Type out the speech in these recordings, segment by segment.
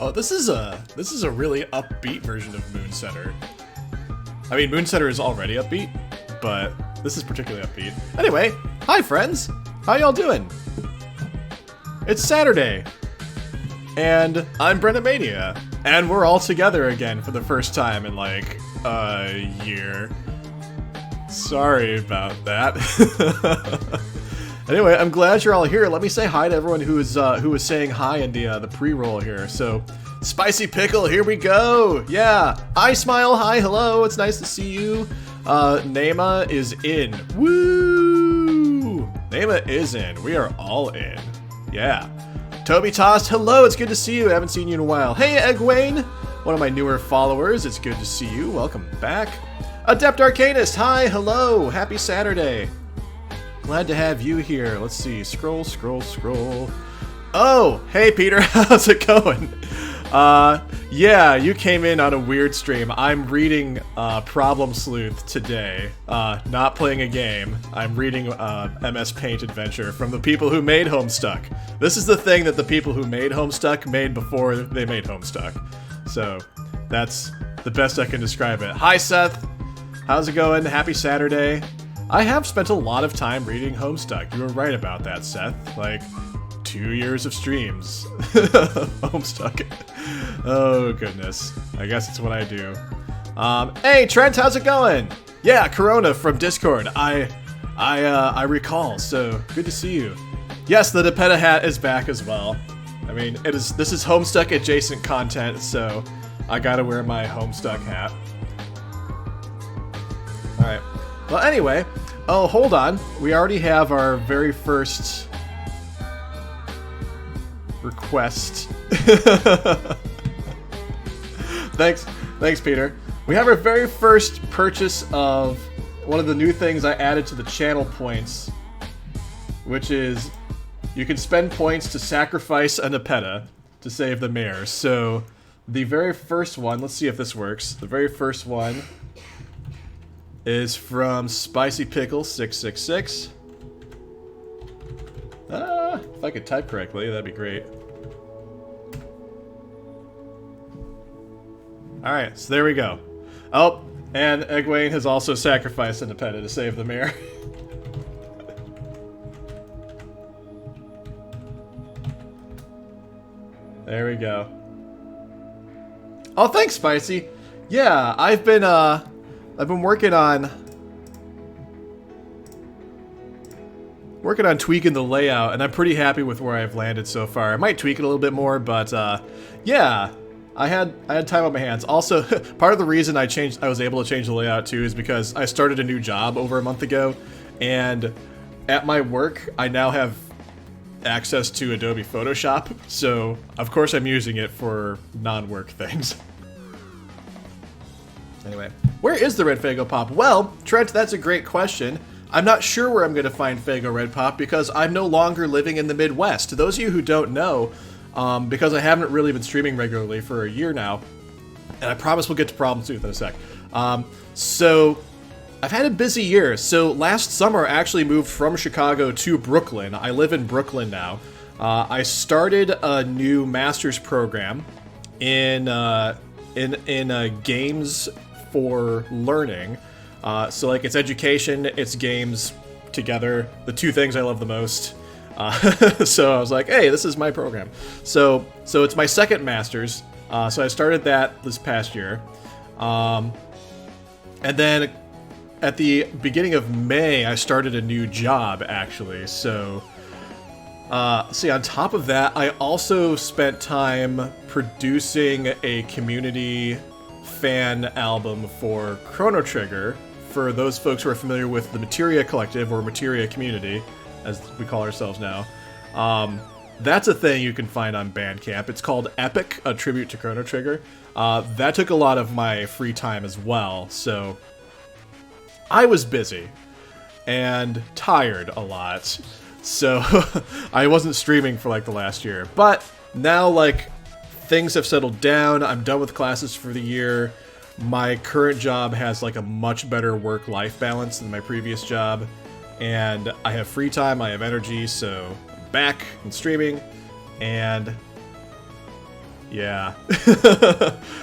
Oh, this is a really upbeat version of Moon Center. I mean, Moon Center is already upbeat, but this is particularly upbeat. Anyway, hi friends! How y'all doing? It's Saturday, and I'm Brennomania, and we're all together again for the first time in like a year. Sorry about that. Anyway, I'm glad you're all here. Let me say hi to everyone who was saying hi in the pre-roll here. So, Spicy Pickle, here we go. Yeah, I smile. Hi, hello. It's nice to see you. Nema is in. Woo! Nema is in. We are all in. Yeah. Toby Tost, hello. It's good to see you. I haven't seen you in a while. Hey, Egwene, one of my newer followers. It's good to see you. Welcome back. Adept Arcanist, hi, hello. Happy Saturday. Glad to have you here. Let's see. Scroll, scroll, scroll. Oh, hey, Peter. How's it going? Yeah, you came in on a weird stream. I'm reading Problem Sleuth today. Not playing a game. I'm reading MS Paint Adventure from the people who made Homestuck. This is the thing that the people who made Homestuck made before they made Homestuck. So, that's the best I can describe it. Hi, Seth. How's it going? Happy Saturday. I have spent a lot of time reading Homestuck. You were right about that, Seth. Like, 2 years of streams. Homestuck. Oh, goodness. I guess it's what I do. Hey, Trent, how's it going? Yeah, Corona from Discord. I recall, so good to see you. Yes, the Depeta hat is back as well. I mean, this is Homestuck adjacent content, so I gotta wear my Homestuck hat. Alright. Well, anyway, oh, hold on. We already have our very first request. Thanks, Peter. We have our very first purchase of one of the new things I added to the channel points, which is you can spend points to sacrifice a Nepeta to save the mayor. So, the very first one, let's see if this works. The very first one is from Spicy Pickle 666. If I could type correctly, that'd be great. Alright, so there we go. Oh, and Egwene has also sacrificed a Nepeta to save the mayor. There we go. Oh, thanks, Spicy. Yeah, I've been working on tweaking the layout, and I'm pretty happy with where I've landed so far. I might tweak it a little bit more, but yeah, I had time on my hands. Also, part of the reason I was able to change the layout too is because I started a new job over a month ago, and at my work I now have access to Adobe Photoshop, so of course I'm using it for non-work things. Anyway, where is the Red Fago Pop? Well, Trent, that's a great question. I'm not sure where I'm going to find Fago Red Pop because I'm no longer living in the Midwest. To those of you who don't know, because I haven't really been streaming regularly for a year now, and I promise we'll get to Problem Sleuth in a sec. So, I've had a busy year. So, last summer I actually moved from Chicago to Brooklyn. I live in Brooklyn now. I started a new master's program in games for learning. So like it's education, it's games together, the two things I love the most. So I was like, hey, this is my program. So it's my second master's. So I started that this past year. And then at the beginning of May, I started a new job actually. So see, on top of that, I also spent time producing a community fan album for Chrono Trigger, for those folks who are familiar with the Materia Collective, or Materia Community, as we call ourselves now. That's a thing you can find on Bandcamp. It's called Epic, a tribute to Chrono Trigger. That took a lot of my free time as well, so I was busy and tired a lot. So I wasn't streaming for like the last year, but now like things have settled down. I'm done with classes for the year. My current job has like a much better work-life balance than my previous job, and I have free time, I have energy, so I'm back and streaming, and Yeah.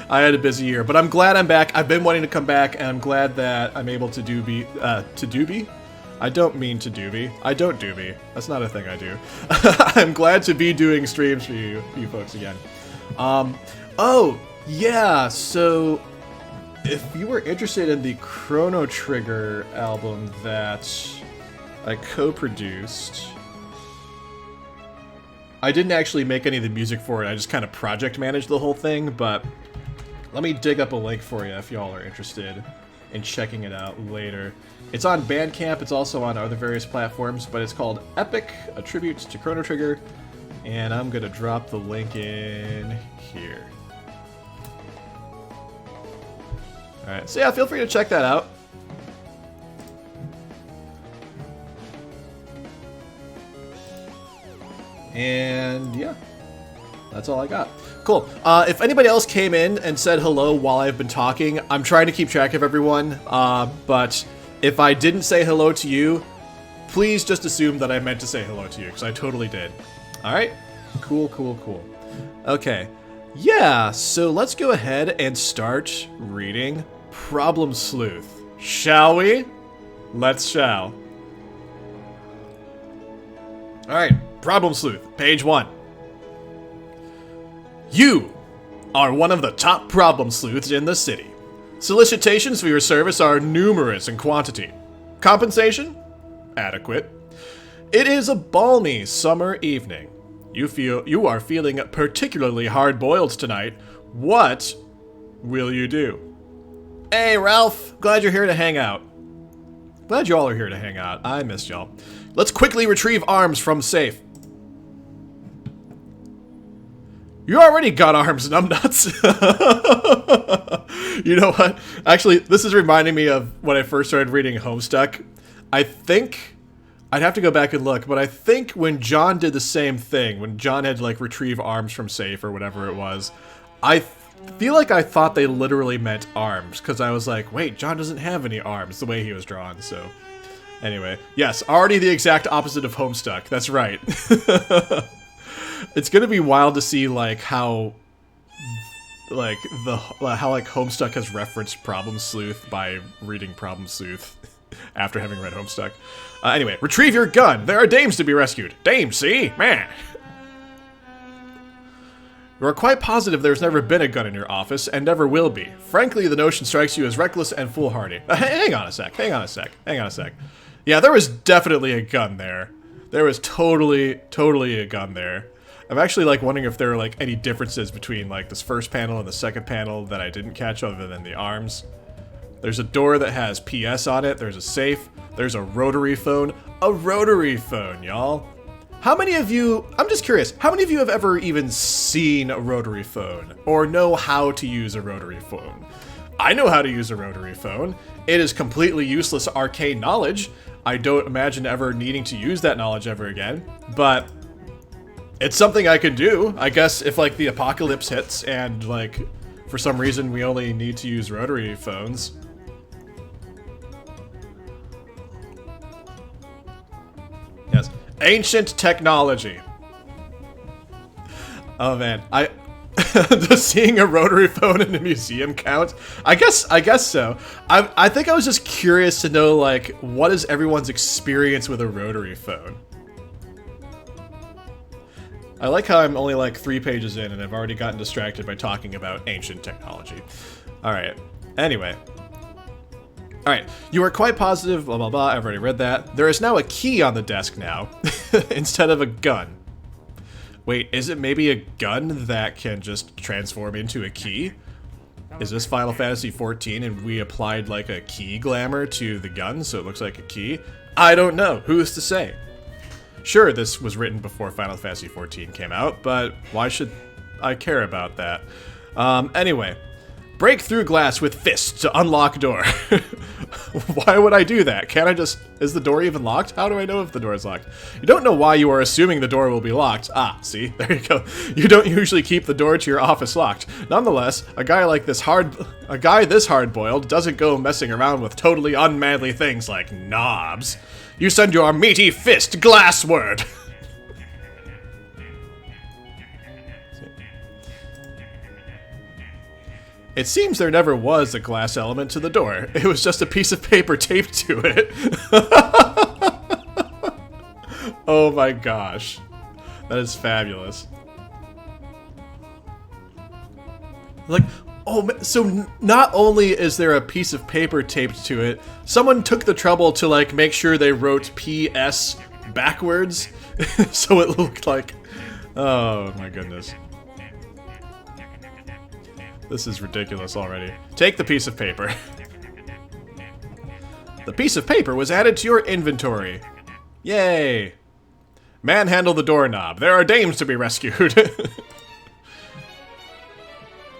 I had a busy year, but I'm glad I'm back. I've been wanting to come back, and I'm glad that I'm able to doobie. I don't mean to doobie. I don't doobie. That's not a thing I do. I'm glad to be doing streams for you folks again. Oh, yeah, so if you were interested in the Chrono Trigger album that I co-produced, I didn't actually make any of the music for it. I just kind of project managed the whole thing, but let me dig up a link for you if y'all are interested in checking it out later. It's on Bandcamp. It's also on other various platforms, but it's called Epic, a tribute to Chrono Trigger, and I'm going to drop the link in here. Alright, so yeah, feel free to check that out. And yeah, that's all I got. Cool. If anybody else came in and said hello while I've been talking, I'm trying to keep track of everyone, but if I didn't say hello to you, please just assume that I meant to say hello to you, because I totally did. Alright? Cool, cool, cool. Okay. Yeah, so let's go ahead and start reading Problem Sleuth. Shall we? Let's shall. Alright, Problem Sleuth, page 1. You are one of the top problem sleuths in the city. Solicitations for your service are numerous in quantity. Compensation? Adequate. It is a balmy summer evening. You are feeling particularly hard-boiled tonight. What will you do? Hey, Ralph. Glad you're here to hang out. Glad you all are here to hang out. I missed y'all. Let's quickly retrieve arms from safe. You already got arms, numbnuts. You know what? Actually, this is reminding me of when I first started reading Homestuck. I think... I'd have to go back and look, but I think when John did the same thing, when John had, like, retrieve arms from safe or whatever it was, I feel like I thought they literally meant arms, because I was like, wait, John doesn't have any arms, the way he was drawn, so... Anyway, yes, already the exact opposite of Homestuck, that's right. It's gonna be wild to see, like, how Homestuck has referenced Problem Sleuth by reading Problem Sleuth after having read Homestuck. Anyway, retrieve your gun! There are dames to be rescued! Dames, see? Man! You are quite positive there's never been a gun in your office, and never will be. Frankly, the notion strikes you as reckless and foolhardy. Hang on a sec. Yeah, there was definitely a gun there. There was totally a gun there. I'm actually, like, wondering if there are, like, any differences between, like, this first panel and the second panel that I didn't catch other than the arms. There's a door that has PS on it, there's a safe, there's a rotary phone. A rotary phone, y'all. How many of you, I'm just curious, how many of you have ever even seen a rotary phone? Or know how to use a rotary phone? I know how to use a rotary phone. It is completely useless arcane knowledge. I don't imagine ever needing to use that knowledge ever again, but it's something I could do. I guess if, like, the apocalypse hits and, like, for some reason we only need to use rotary phones. Yes. Ancient technology. Oh man, does seeing a rotary phone in a museum count? I guess so. I think I was just curious to know, like, what is everyone's experience with a rotary phone? I like how I'm only like 3 pages in and I've already gotten distracted by talking about ancient technology. Alright, anyway. Alright, you are quite positive, blah blah blah, I've already read that. There is now a key on the desk now, instead of a gun. Wait, is it maybe a gun that can just transform into a key? Is this Final Fantasy XIV and we applied like a key glamour to the gun so it looks like a key? I don't know, who's to say? Sure, this was written before Final Fantasy XIV came out, but why should I care about that? Anyway. Break through glass with fists to unlock door. Why would I do that? Can't I just... Is the door even locked? How do I know if the door is locked? You don't know why you are assuming the door will be locked. Ah, see? There you go. You don't usually keep the door to your office locked. Nonetheless, a guy this hard-boiled doesn't go messing around with totally unmanly things like knobs. You send your meaty fist glassward. It seems there never was a glass element to the door. It was just a piece of paper taped to it. Oh my gosh. That is fabulous. Like, oh, so not only is there a piece of paper taped to it, someone took the trouble to, like, make sure they wrote PS backwards, so it looked like... Oh my goodness. This is ridiculous already. Take the piece of paper. The piece of paper was added to your inventory. Yay. Manhandle the doorknob. There are dames to be rescued.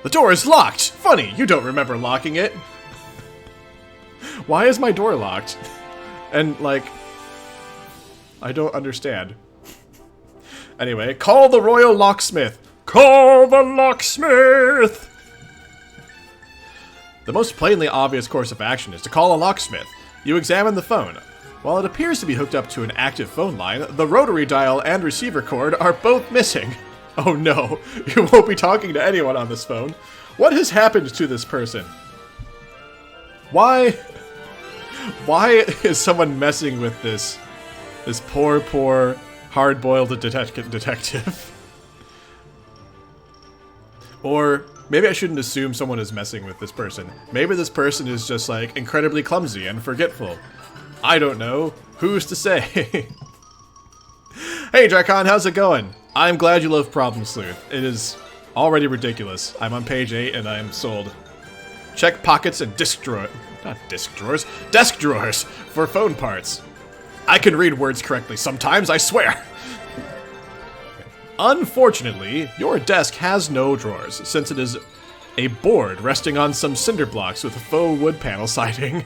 The door is locked! Funny, you don't remember locking it. Why is my door locked? And, like... I don't understand. Anyway, call the royal locksmith. Call the locksmith! The most plainly obvious course of action is to call a locksmith. You examine the phone. While it appears to be hooked up to an active phone line, the rotary dial and receiver cord are both missing. Oh no, you won't be talking to anyone on this phone. What has happened to this person? Why is someone messing with this poor, hard-boiled detective? Or maybe I shouldn't assume someone is messing with this person. Maybe this person is just, like, incredibly clumsy and forgetful. I don't know. Who's to say? Hey, Drakon, how's it going? I'm glad you love Problem Sleuth. It is already ridiculous. I'm on page 8 and I am sold. Check pockets and desk drawers for phone parts. I can read words correctly sometimes, I swear. Unfortunately, your desk has no drawers, since it is a board resting on some cinder blocks with a faux wood panel siding.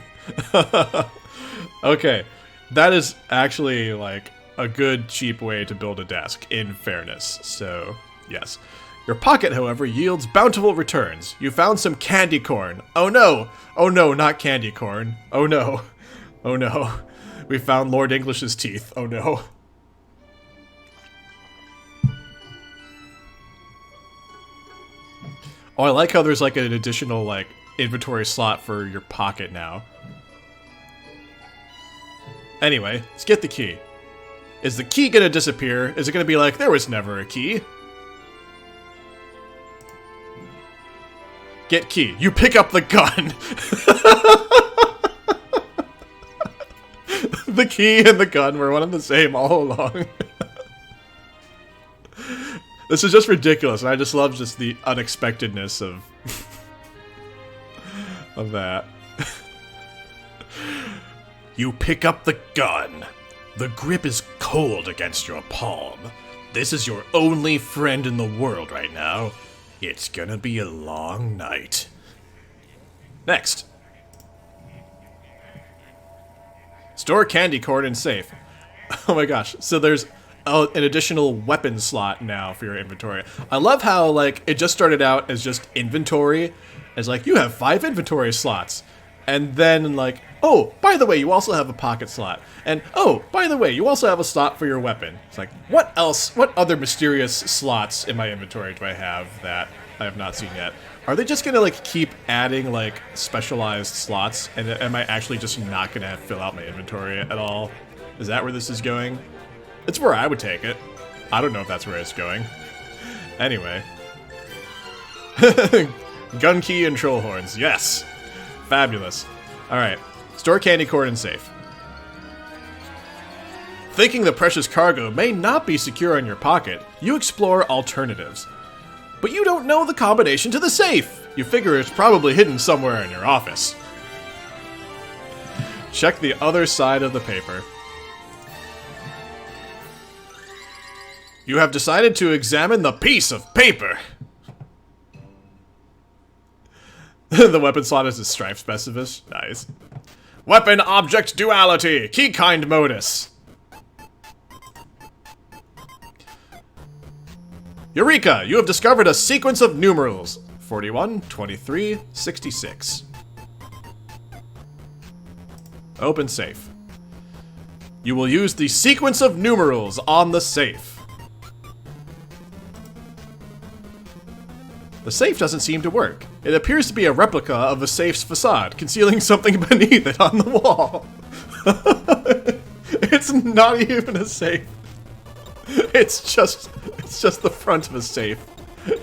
Okay, that is actually, like, a good, cheap way to build a desk, in fairness. So, yes. Your pocket, however, yields bountiful returns. You found some candy corn. Oh no! Oh no, not candy corn. Oh no. Oh no. We found Lord English's teeth. Oh no. Oh, I like how there's like an additional, like, inventory slot for your pocket now. Anyway, let's get the key. Is the key gonna disappear? Is it gonna be like, there was never a key? Get key. You pick up the gun! The key and the gun were one and the same all along. This is just ridiculous, and I just love just the unexpectedness of... of that. You pick up the gun. The grip is cold against your palm. This is your only friend in the world right now. It's gonna be a long night. Next. Store candy corn in safe. Oh my gosh, so there's an additional weapon slot now for your inventory. I love how, like, it just started out as just inventory. As like, you have 5 inventory slots. And then, like, oh, by the way, you also have a pocket slot. And, oh, by the way, you also have a slot for your weapon. It's like, what else, what other mysterious slots in my inventory do I have that I have not seen yet? Are they just gonna, like, keep adding, like, specialized slots? And am I actually just not gonna fill out my inventory at all? Is that where this is going? It's where I would take it. I don't know if that's where it's going. Anyway. Gun key and troll horns, yes! Fabulous. Alright, store candy corn in safe. Thinking the precious cargo may not be secure in your pocket, you explore alternatives. But you don't know the combination to the safe! You figure it's probably hidden somewhere in your office. Check the other side of the paper. You have decided to examine the piece of paper! The weapon slot is a strife specific. Nice. Weapon object duality. Keykind modus. Eureka! You have discovered a sequence of numerals. 41, 23, 66. Open safe. You will use the sequence of numerals on the safe. The safe doesn't seem to work. It appears to be a replica of the safe's facade, concealing something beneath it on the wall. It's not even a safe. It's just the front of a safe,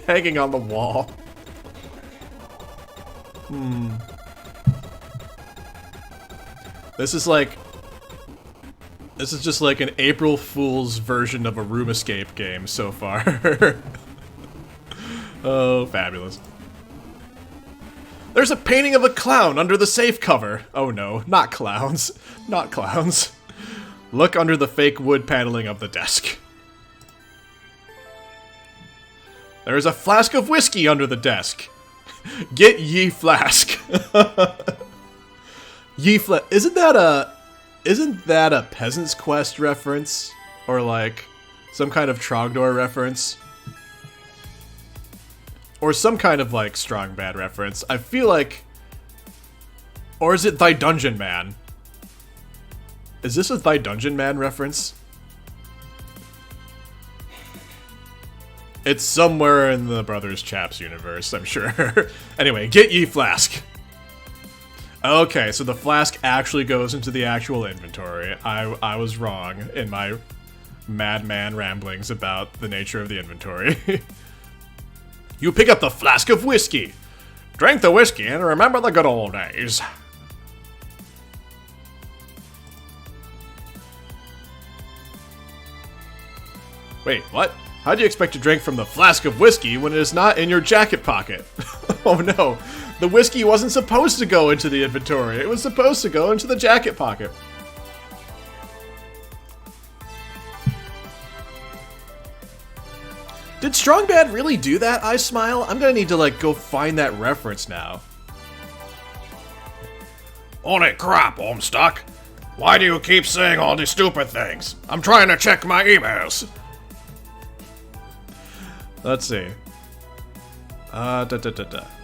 hanging on the wall. This is just like an April Fool's version of a room escape game so far. Oh, fabulous. There's a painting of a clown under the safe cover. Oh no, not clowns. Not clowns. Look under the fake wood paneling of the desk. There's a flask of whiskey under the desk. Get ye flask. Ye flask. Isn't that a Peasant's Quest reference? Or like some kind of Trogdor reference? Or some kind of like Strong Bad reference. I feel like... Or is it Thy Dungeon Man? Is this a Thy Dungeon Man reference? It's somewhere in the Brothers Chaps universe, I'm sure. Anyway, get ye flask. Okay, so the flask actually goes into the actual inventory. I was wrong in my madman ramblings about the nature of the inventory. You pick up the flask of whiskey. Drink the whiskey and remember the good old days. Wait, what? How do you expect to drink from the flask of whiskey when it is not in your jacket pocket? Oh no, the whiskey wasn't supposed to go into the inventory. It was supposed to go into the jacket pocket. Did Strong Bad really do that, I Smile? I'm gonna need to, like, go find that reference now. Holy crap, Homestuck. Why do you keep saying all these stupid things? I'm trying to check my emails. Let's see.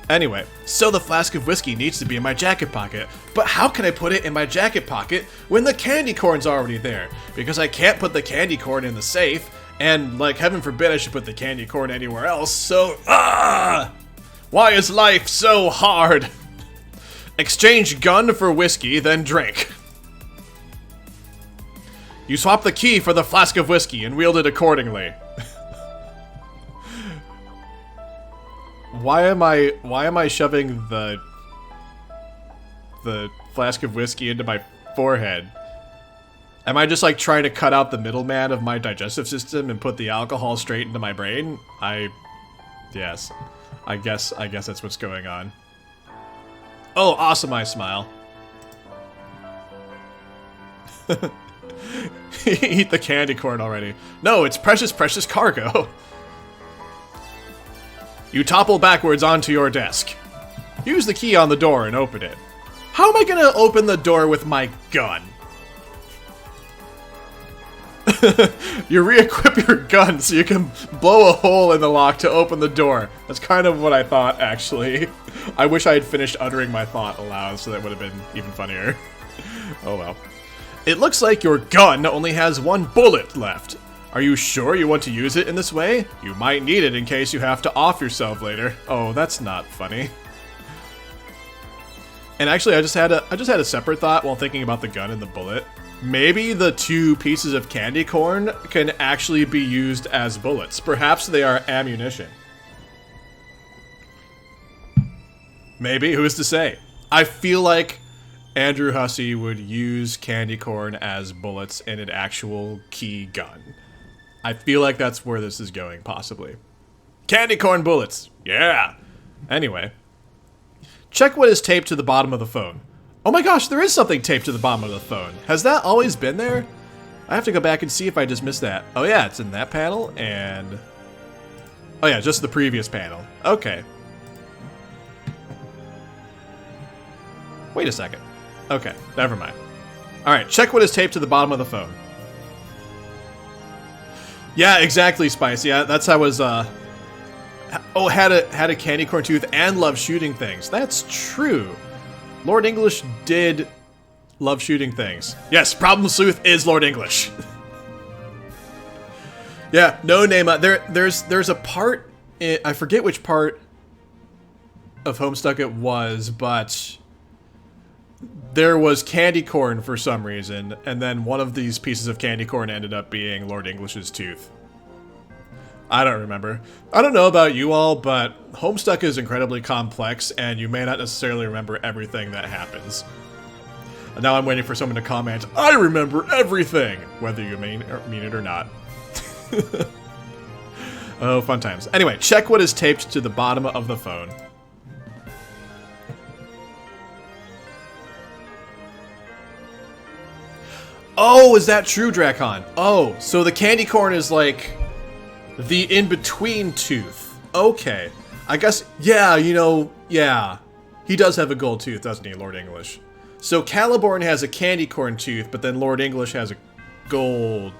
Anyway, so the flask of whiskey needs to be in my jacket pocket. But how can I put it in my jacket pocket when the candy corn's already there? Because I can't put the candy corn in the safe. And, like, heaven forbid I should put the candy corn anywhere else, so... Why is life so hard? Exchange gun for whiskey, then drink. You swap the key for the flask of whiskey and wield it accordingly. Why am I shoving the flask of whiskey into my forehead? Am I just like trying to cut out the middleman of my digestive system and put the alcohol straight into my brain? Yes. I guess that's what's going on. Oh, awesome, I Smile. Eat the candy corn already. No, it's precious, precious cargo. You topple backwards onto your desk. Use the key on the door and open it. How am I gonna open the door with my gun? You re-equip your gun so you can blow a hole in the lock to open the door. That's kind of what I thought, actually. I wish I had finished uttering my thought aloud, so that would have been even funnier. Oh well. It looks like your gun only has one bullet left. Are you sure you want to use it in this way? You might need it in case you have to off yourself later. Oh, that's not funny. And actually, I just had a separate thought while thinking about the gun and the bullet. Maybe the two pieces of candy corn can actually be used as bullets. Perhaps they are ammunition. Maybe, who's to say? I feel like Andrew Hussey would use candy corn as bullets in an actual key gun. I feel like that's where this is going, possibly. Candy corn bullets! Yeah! Anyway. Check what is taped to the bottom of the phone. Oh my gosh, there is something taped to the bottom of the phone. Has that always been there? I have to go back and see if I just missed that. Oh yeah, it's in that panel, and... Oh yeah, just the previous panel. Okay. Wait a second. Okay, never mind. Alright, check what is taped to the bottom of the phone. Yeah, exactly, Spicy. That's how I was, Oh, had a candy corn tooth and loved shooting things. That's true. Lord English did love shooting things. Yes, Problem Sleuth is Lord English. Yeah, no name. There's a part, I forget which part of Homestuck it was, but there was candy corn for some reason, and then one of these pieces of candy corn ended up being Lord English's tooth. I don't remember. I don't know about you all, but Homestuck is incredibly complex, and you may not necessarily remember everything that happens. And now I'm waiting for someone to comment, I remember everything! Whether you mean it or not. Oh, fun times. Anyway, check what is taped to the bottom of the phone. Oh, is that true, Drakon? Oh, so the candy corn is like the in-between tooth. Okay. I guess, yeah, you know, yeah. He does have a gold tooth, doesn't he, Lord English? So Caliborn has a candy corn tooth, but then Lord English has a gold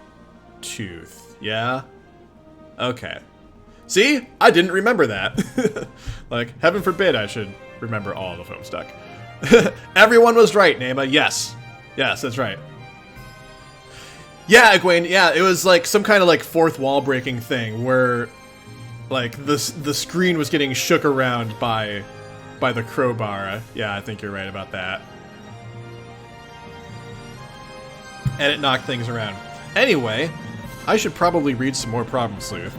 tooth. Yeah? Okay. See? I didn't remember that. Like, heaven forbid I should remember all of Homestuck. Everyone was right, Nema. Yes. Yes, that's right. Yeah, Egwene, yeah, it was like some kind of like fourth wall breaking thing where like the screen was getting shook around by the crowbar. Yeah, I think you're right about that. And it knocked things around. Anyway, I should probably read some more Problem Sleuth.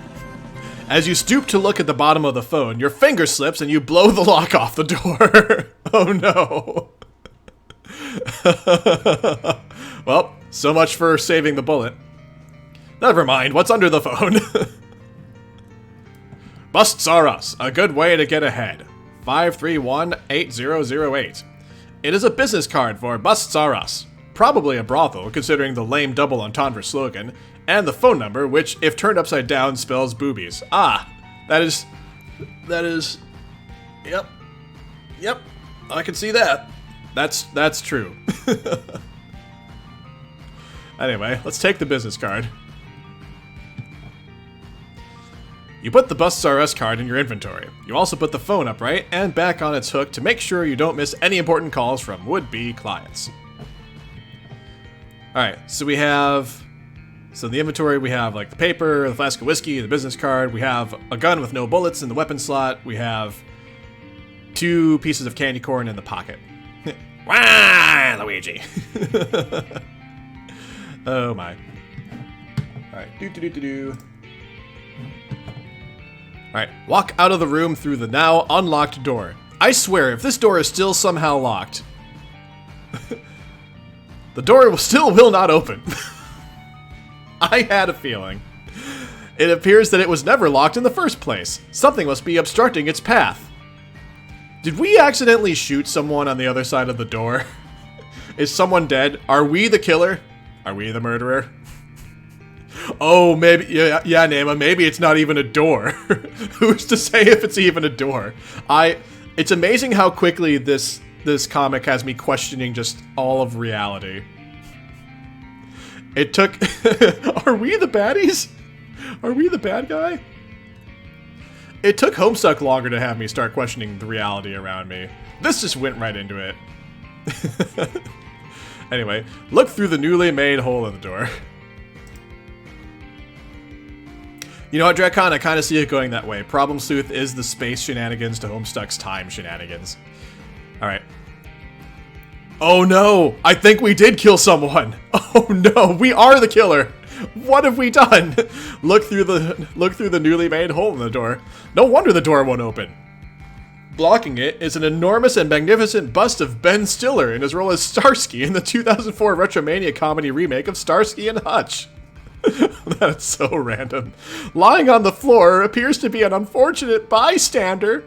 As you stoop to look at the bottom of the phone, your finger slips and you blow the lock off the door. Oh no. Well, so much for saving the bullet. Never mind, what's under the phone? Busts are us, a good way to get ahead. 531-8008. It is a business card for Busts are us. Probably a brothel, considering the lame double entendre slogan, and the phone number, which, if turned upside down, spells boobies. Ah, that is, yep, I can see that. That's true. Anyway, let's take the business card. You put the Busts R Us card in your inventory. You also put the phone upright and back on its hook to make sure you don't miss any important calls from would-be clients. Alright, so we have... So in the inventory we have like the paper, the flask of whiskey, the business card, we have a gun with no bullets in the weapon slot, we have 2 pieces of candy corn in the pocket. Wah, Luigi! Oh my. Alright, Alright, walk out of the room through the now unlocked door. I swear, if this door is still somehow locked, the door still will not open. I had a feeling. It appears that it was never locked in the first place. Something must be obstructing its path. Did we accidentally shoot someone on the other side of the door? Is someone dead? Are we the killer? Are we the murderer? Oh, maybe, yeah, Nema, maybe it's not even a door. Who's to say if it's even a door? It's amazing how quickly this comic has me questioning just all of reality. It took... Are we the baddies? Are we the bad guy? It took Homestuck longer to have me start questioning the reality around me. This just went right into it. Anyway, look through the newly made hole in the door. You know what, Drakon? I kind of see it going that way. Problem Sleuth is the space shenanigans to Homestuck's time shenanigans. Alright. Oh no! I think we did kill someone! Oh no! We are the killer! What have we done? Look through the newly made hole in the door. No wonder the door won't open. Blocking it is an enormous and magnificent bust of Ben Stiller in his role as Starsky in the 2004 Retromania comedy remake of Starsky and Hutch. That's so random. Lying on the floor appears to be an unfortunate bystander,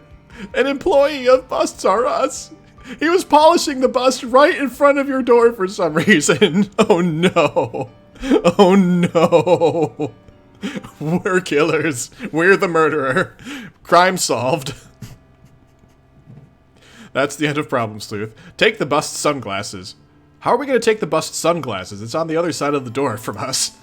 an employee of Busts R Us. He was polishing the bust right in front of your door for some reason. Oh no. Oh no. We're killers. We're the murderer. Crime solved. That's the end of Problem Sleuth. Take the bust sunglasses. How are we going to take the bust sunglasses? It's on the other side of the door from us.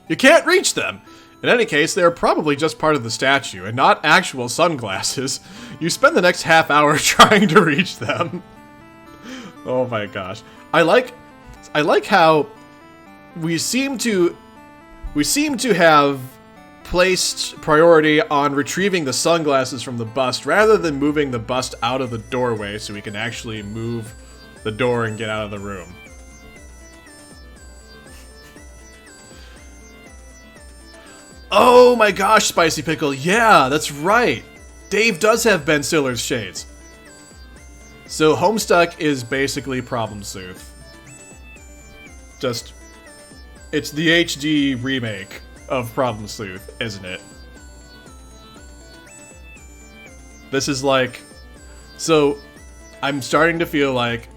You can't reach them! In any case, they are probably just part of the statue, and not actual sunglasses. You spend the next half hour trying to reach them. Oh my gosh. I like how we seem to have placed priority on retrieving the sunglasses from the bust rather than moving the bust out of the doorway so we can actually move the door and get out of the room. Oh my gosh, Spicy Pickle. Yeah, that's right. Dave does have Ben Stiller's shades. So Homestuck is basically Problem Sleuth. Just, it's the HD remake of Problem Sleuth, isn't it? This is like, so I'm starting to feel like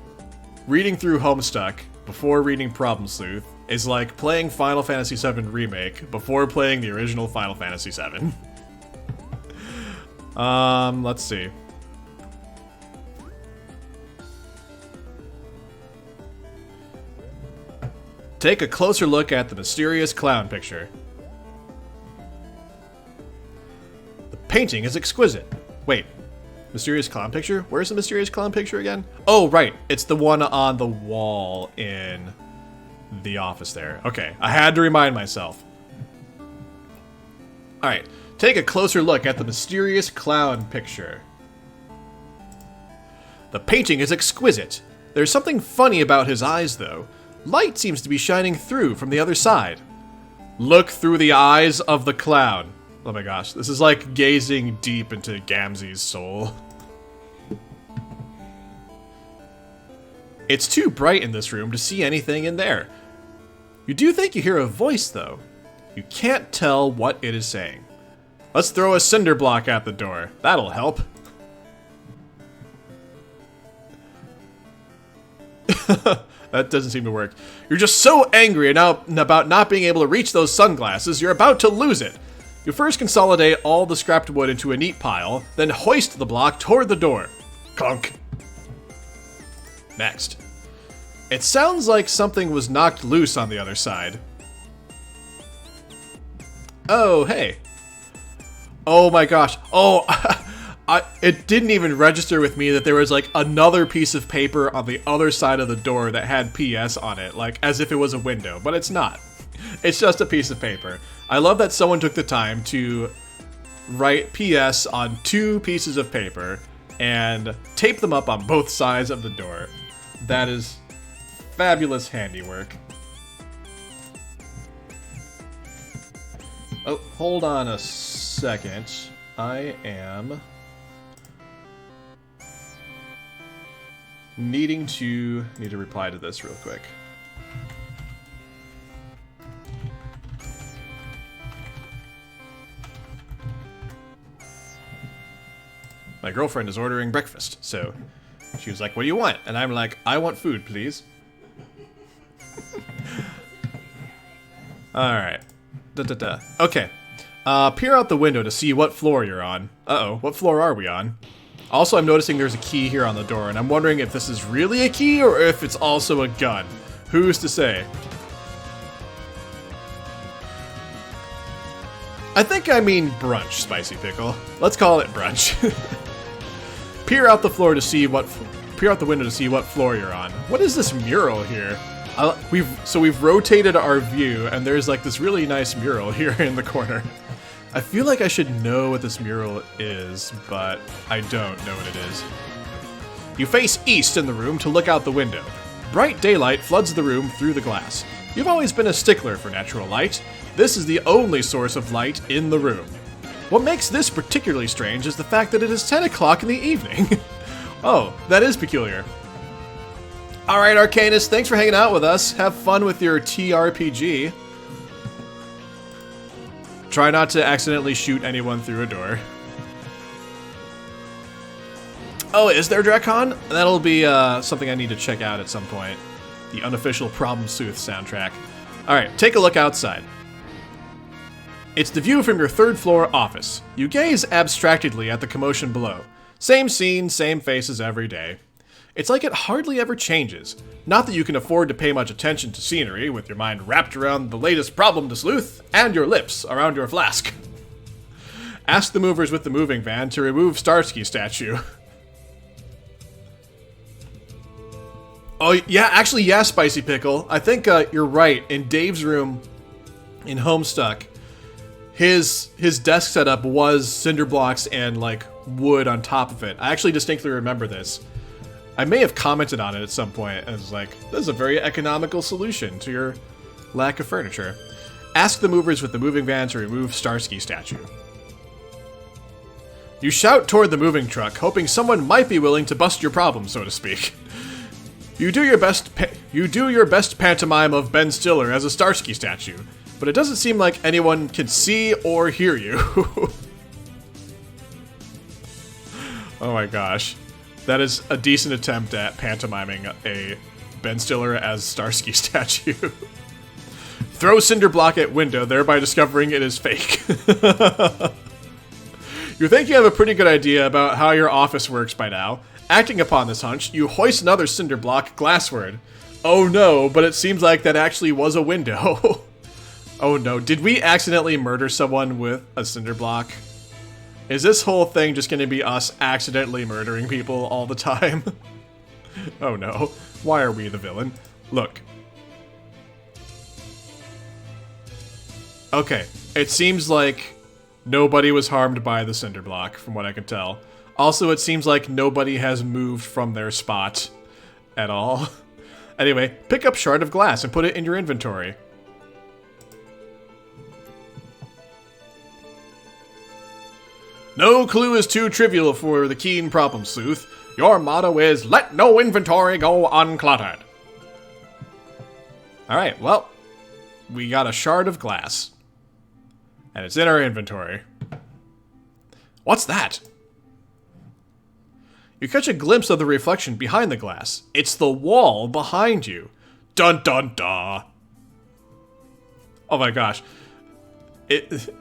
reading through Homestuck before reading Problem Sleuth is like playing Final Fantasy VII Remake before playing the original Final Fantasy VII. Let's see. Take a closer look at the mysterious clown picture. The painting is exquisite. Wait, mysterious clown picture? Where's the mysterious clown picture again? Oh, right. It's the one on the wall in the office there. Okay, I had to remind myself. Alright, take a closer look at the mysterious clown picture. The painting is exquisite. There's something funny about his eyes, though. Light seems to be shining through from the other side. Look through the eyes of the clown. Oh my gosh, this is like gazing deep into Gamzee's soul. It's too bright in this room to see anything in there. You do think you hear a voice, though. You can't tell what it is saying. Let's throw a cinder block at the door. That'll help. That doesn't seem to work. You're just so angry about not being able to reach those sunglasses, you're about to lose it. You first consolidate all the scrapped wood into a neat pile, then hoist the block toward the door. Clunk. Next. It sounds like something was knocked loose on the other side. Oh, hey. Oh my gosh. Oh, it didn't even register with me that there was like another piece of paper on the other side of the door that had PS on it, like as if it was a window, but it's not. It's just a piece of paper. I love that someone took the time to write PS on 2 pieces of paper and tape them up on both sides of the door. That is fabulous handiwork. Oh, hold on a second. I am need to reply to this real quick. My girlfriend is ordering breakfast, so she was like, "What do you want?" And I'm like, "I want food, please." Alright. Okay. Peer out the window to see what floor you're on. Uh-oh, what floor are we on? Also, I'm noticing there's a key here on the door, and I'm wondering if this is really a key or if it's also a gun. Who's to say? I think I mean brunch, Spicy Pickle. Let's call it brunch. Peer out the window to see what floor you're on. What is this mural here? We've rotated our view, and there's like this really nice mural here in the corner. I feel like I should know what this mural is, but I don't know what it is. You face east in the room to look out the window. Bright daylight floods the room through the glass. You've always been a stickler for natural light. This is the only source of light in the room. What makes this particularly strange is the fact that it is 10 o'clock in the evening. Oh, that is peculiar. Alright, Arcanus, thanks for hanging out with us. Have fun with your TRPG. Try not to accidentally shoot anyone through a door. Oh, is there Drakon? That'll be something I need to check out at some point. The unofficial Problem Sleuth soundtrack. Alright, take a look outside. It's the view from your 3rd floor office. You gaze abstractedly at the commotion below. Same scene, same faces every day. It's like it hardly ever changes. Not that you can afford to pay much attention to scenery with your mind wrapped around the latest problem to sleuth and your lips around your flask. Ask the movers with the moving van to remove Starsky statue. Oh, yeah, actually, yeah, Spicy Pickle. I think you're right. In Dave's room, in Homestuck, his desk setup was cinder blocks and like wood on top of it. I actually distinctly remember this. I may have commented on it at some point as like, this is a very economical solution to your lack of furniture. Ask the movers with the moving van to remove Starsky statue. You shout toward the moving truck, hoping someone might be willing to bust your problem, so to speak. You do your best pantomime of Ben Stiller as a Starsky statue, but it doesn't seem like anyone can see or hear you. Oh my gosh. That is a decent attempt at pantomiming a Ben Stiller as Starsky statue. Throw cinder block at window, thereby discovering it is fake. You think you have a pretty good idea about how your office works by now. Acting upon this hunch, you hoist another cinder block glassward. Oh no, but it seems like that actually was a window. Oh no, did we accidentally murder someone with a cinder block? Is this whole thing just gonna be us accidentally murdering people all the time? Oh no, why are we the villain? Look. Okay, it seems like nobody was harmed by the cinder block, from what I can tell. Also, it seems like nobody has moved from their spot at all. Anyway, pick up shard of glass and put it in your inventory. No clue is too trivial for the keen problem sleuth. Your motto is, let no inventory go uncluttered. Alright, well, we got a shard of glass. And it's in our inventory. What's that? You catch a glimpse of the reflection behind the glass. It's the wall behind you. Dun dun dun. Oh my gosh.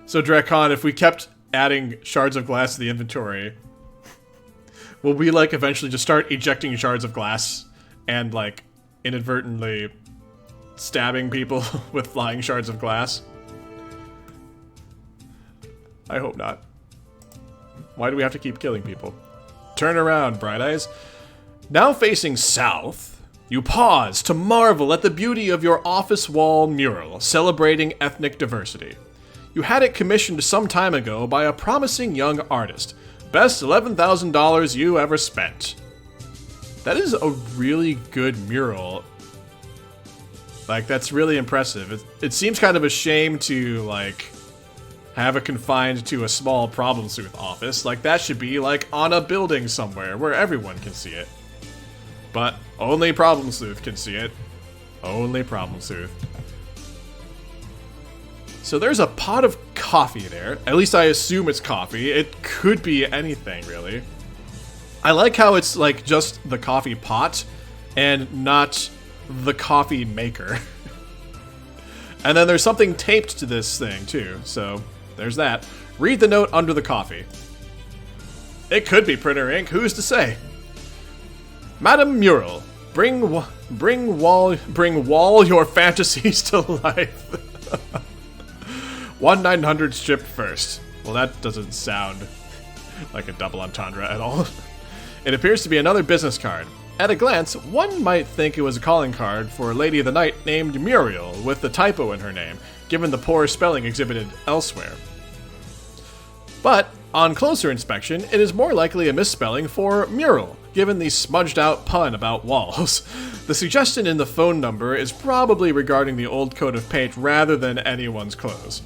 So Drakon, if we kept adding shards of glass to the inventory, will we like eventually just start ejecting shards of glass and like inadvertently stabbing people with flying shards of glass? I hope not. Why do we have to keep killing people? Turn around, Bright Eyes. Now facing south, you pause to marvel at the beauty of your office wall mural celebrating ethnic diversity. You had it commissioned some time ago by a promising young artist. Best $11,000 you ever spent. That is a really good mural. Like, that's really impressive. It seems kind of a shame to, like, have it confined to a small Problem Sleuth office. Like, that should be, like, on a building somewhere where everyone can see it. But only Problem Sleuth can see it. Only Problem Sleuth. So there's a pot of coffee there. At least I assume it's coffee. It could be anything, really. I like how it's, like, just the coffee pot and not the coffee maker. And then there's something taped to this thing, too. So there's that. Read the note under the coffee. It could be printer ink. Who's to say? Madam Mural, bring wall your fantasies to life. 1/900 shipped first. Well, that doesn't sound like a double entendre at all. It appears to be another business card. At a glance, one might think it was a calling card for a lady of the night named Muriel, with the typo in her name, given the poor spelling exhibited elsewhere. But, on closer inspection, it is more likely a misspelling for mural, given the smudged-out pun about walls. The suggestion in the phone number is probably regarding the old coat of paint rather than anyone's clothes.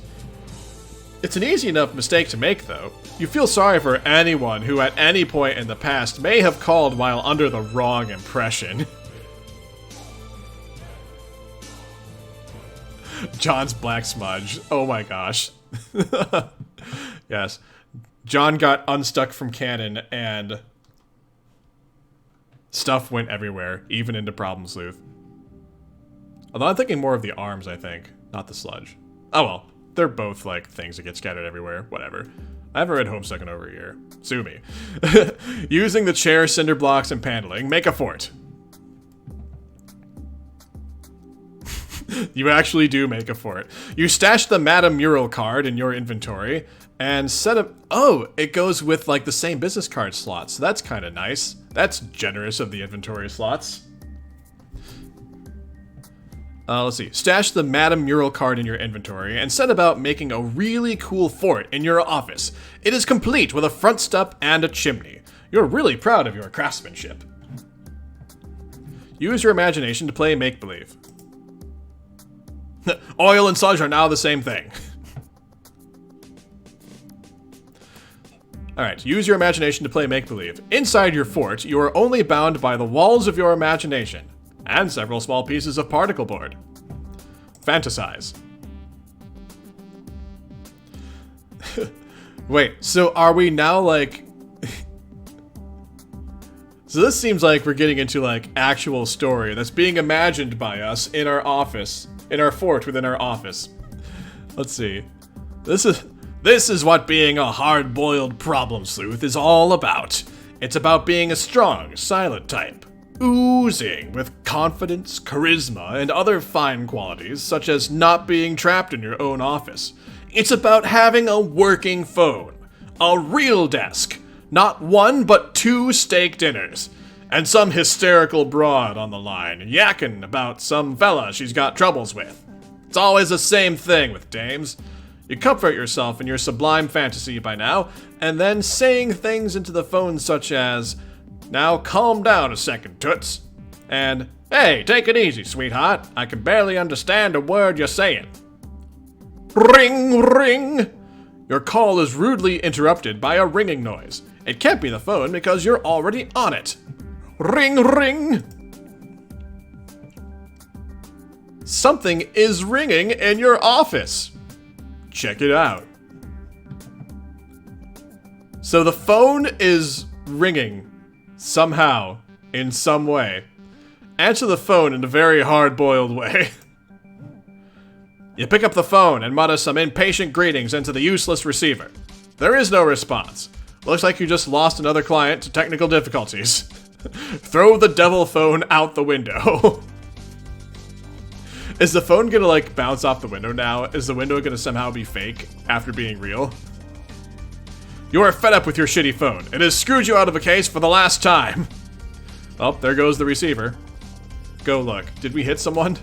It's an easy enough mistake to make, though. You feel sorry for anyone who at any point in the past may have called while under the wrong impression. John's black smudge. Oh my gosh. Yes. John got unstuck from Canon and stuff went everywhere, even into Problem Sleuth. Although I'm thinking more of the arms, I think, not the sludge. Oh well. They're both, like, things that get scattered everywhere. Whatever. I haven't read Homestuck in over a year. Sue me. Using the chair, cinder blocks, and paneling, make a fort. You actually do make a fort. You stash the Madame Mural card in your inventory, and set up... Oh, it goes with, like, the same business card slots. So that's kind of nice. That's generous of the inventory slots. Let's see. Stash the Madam Mural card in your inventory and set about making a really cool fort in your office. It is complete with a front step and a chimney. You're really proud of your craftsmanship. Use your imagination to play make-believe. Oil and sludge are now the same thing. Alright, use your imagination to play make-believe. Inside your fort, you are only bound by the walls of your imagination, and several small pieces of particle board. Fantasize. Wait, so are we now like... So this seems like we're getting into like actual story that's being imagined by us in our office, in our fort within our office. Let's see. This is what being a hard-boiled problem sleuth is all about. It's about being a strong, silent type, oozing with confidence, charisma, and other fine qualities such as not being trapped in your own office. It's about having a working phone, a real desk, not one but 2 steak dinners, and some hysterical broad on the line yakking about some fella she's got troubles with. It's always the same thing with dames. You comfort yourself in your sublime fantasy by now, and then saying things into the phone such as, "Now calm down a second, toots," and "Hey, take it easy, sweetheart. I can barely understand a word you're saying." Ring, ring! Your call is rudely interrupted by a ringing noise. It can't be the phone because you're already on it. Ring, ring! Something is ringing in your office. Check it out. So the phone is ringing somehow, in some way. Answer the phone in a very hard-boiled way. You pick up the phone and mutter some impatient greetings into the useless receiver. There is no response. Looks like you just lost another client to technical difficulties. Throw the devil phone out the window. Is the phone gonna like bounce off the window now? Is the window gonna somehow be fake after being real? You are fed up with your shitty phone. It has screwed you out of a case for the last time. Oh, there goes the receiver. Go look. Did we hit someone?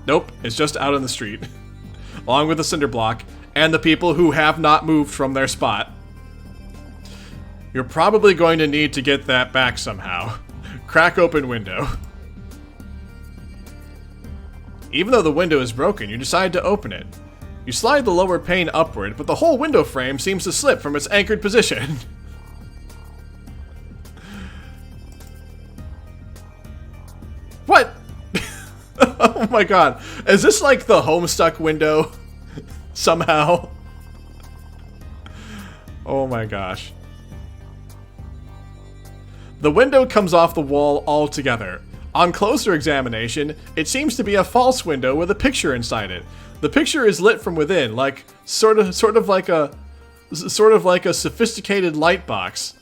Nope, it's just out in the street. Along with the cinder block and the people who have not moved from their spot. You're probably going to need to get that back somehow. Crack open window. Even though the window is broken, you decide to open it. You slide the lower pane upward, but the whole window frame seems to slip from its anchored position. What? Oh my god. Is this like the Homestuck window? Somehow? Oh my gosh. The window comes off the wall altogether. On closer examination, it seems to be a false window with a picture inside it. The picture is lit from within, like sort of like a sophisticated light box.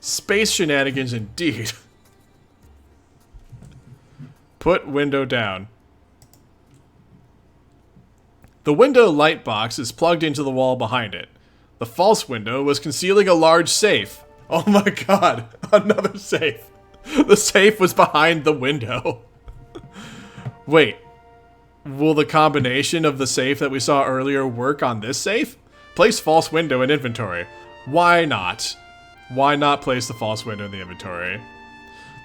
Space shenanigans indeed. Put window down. The window light box is plugged into the wall behind it. The false window was concealing a large safe. Oh my god, another safe. The safe was behind the window. Wait, will the combination of the safe that we saw earlier work on this safe? Place false window in inventory. Why not? Why not place the false window in the inventory?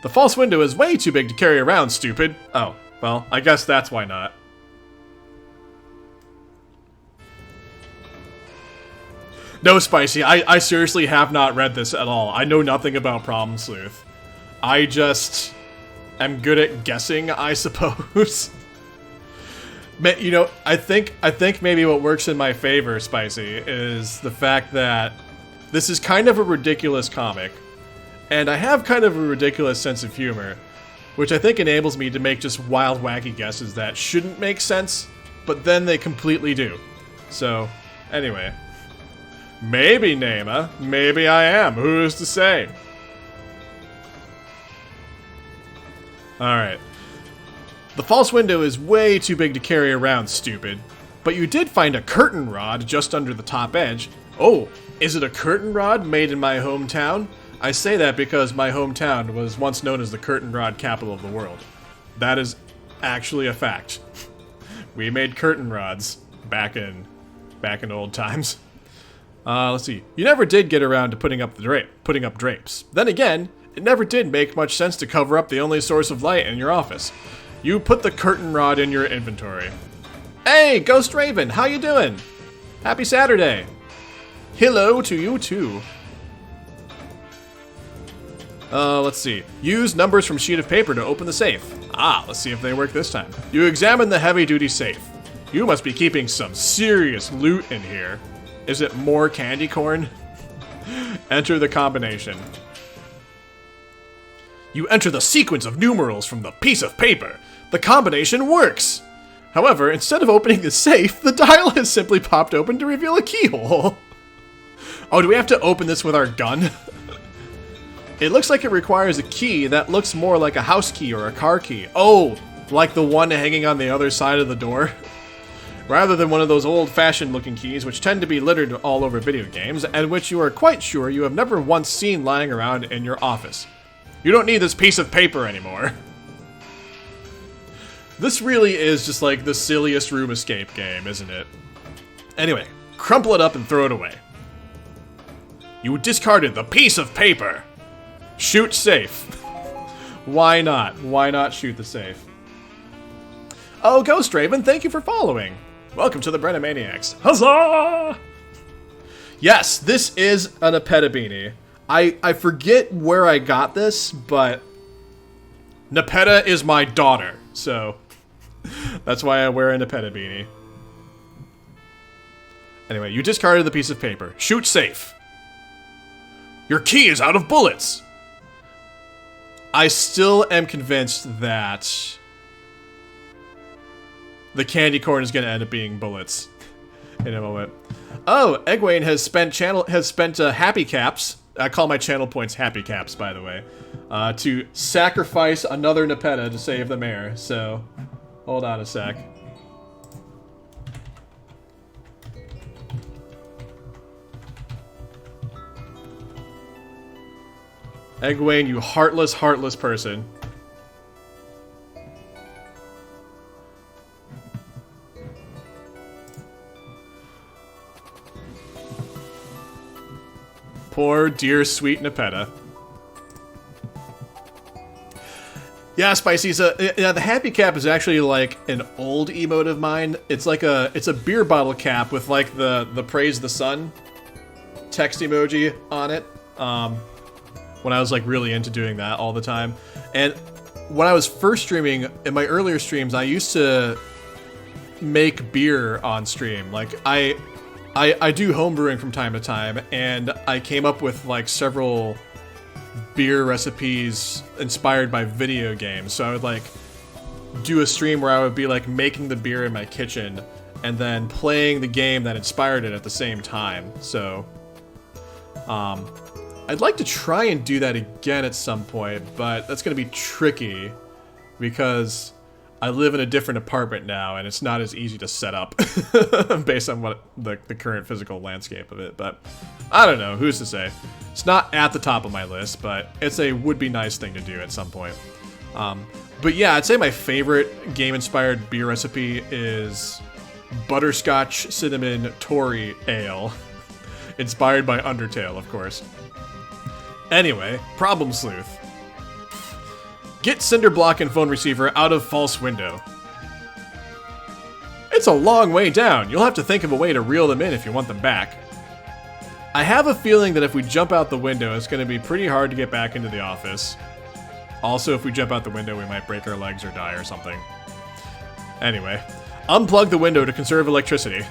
The false window is way too big to carry around, stupid. Oh, well, I guess that's why not. No, Spicy, I seriously have not read this at all. I know nothing about Problem Sleuth. I just am good at guessing, I suppose. You know, I think maybe what works in my favor, Spicy, is the fact that this is kind of a ridiculous comic, and I have kind of a ridiculous sense of humor, which I think enables me to make just wild, wacky guesses that shouldn't make sense, but then they completely do. So, anyway. Maybe, Nema. Maybe I am. Who's to say? Alright. The false window is way too big to carry around, stupid. But you did find a curtain rod just under the top edge. Oh, is it a curtain rod made in my hometown? I say that because my hometown was once known as the curtain rod capital of the world. That is actually a fact. We made curtain rods back in old times. Let's see. You never did get around to putting up drapes. Then again, it never did make much sense to cover up the only source of light in your office. You put the curtain rod in your inventory. Hey, Ghost Raven, how you doing? Happy Saturday. Hello to you too. Let's see. Use numbers from sheet of paper to open the safe. Ah, let's see if they work this time. You examine the heavy-duty safe. You must be keeping some serious loot in here. Is it more candy corn? Enter the combination. You enter the sequence of numerals from the piece of paper. The combination works! However, instead of opening the safe, the dial has simply popped open to reveal a keyhole. Oh, do we have to open this with our gun? It looks like it requires a key that looks more like a house key or a car key. Oh, like the one hanging on the other side of the door? Rather than one of those old-fashioned looking keys which tend to be littered all over video games, and which you are quite sure you have never once seen lying around in your office. You don't need this piece of paper anymore. This really is just like the silliest room escape game, isn't it? Anyway, crumple it up and throw it away. You discarded the piece of paper! Shoot safe. Why not? Why not shoot the safe? Oh, Ghost Raven, thank you for following. Welcome to the Brennomaniacs. Huzzah! Yes, this is an Nepeta beanie. I forget where I got this, but Nepeta is my daughter, so that's why I wear a Nepeta beanie. Anyway, you discarded the piece of paper. Shoot safe. Your key is out of bullets. I still am convinced that the candy corn is going to end up being bullets in a moment. Oh, Egwene has spent happy caps. I call my channel points happy caps, by the way, to sacrifice another Nepeta to save the mayor. So, hold on a sec. Egwene, you heartless, heartless person. Poor, dear, sweet Nepeta. Yeah, Spicy. So, yeah, the happy cap is actually like an old emote of mine. It's like it's a beer bottle cap with like the praise the sun text emoji on it. When I was like really into doing that all the time. And when I was first streaming, in my earlier streams, I used to make beer on stream. Like I do homebrewing from time to time, and I came up with like several beer recipes inspired by video games. So I would like do a stream where I would be like making the beer in my kitchen and then playing the game that inspired it at the same time. So I'd like to try and do that again at some point, but that's going to be tricky because I live in a different apartment now and it's not as easy to set up based on what the current physical landscape of it. But I don't know, who's to say? It's not at the top of my list, but it's a would-be nice thing to do at some point. But yeah, I'd say my favorite game-inspired beer recipe is Butterscotch Cinnamon Tory Ale, inspired by Undertale, of course. Anyway, Problem Sleuth. Get cinder block and phone receiver out of false window. It's a long way down. You'll have to think of a way to reel them in if you want them back. I have a feeling that if we jump out the window, it's going to be pretty hard to get back into the office. Also, if we jump out the window, we might break our legs or die or something. Anyway, unplug the window to conserve electricity.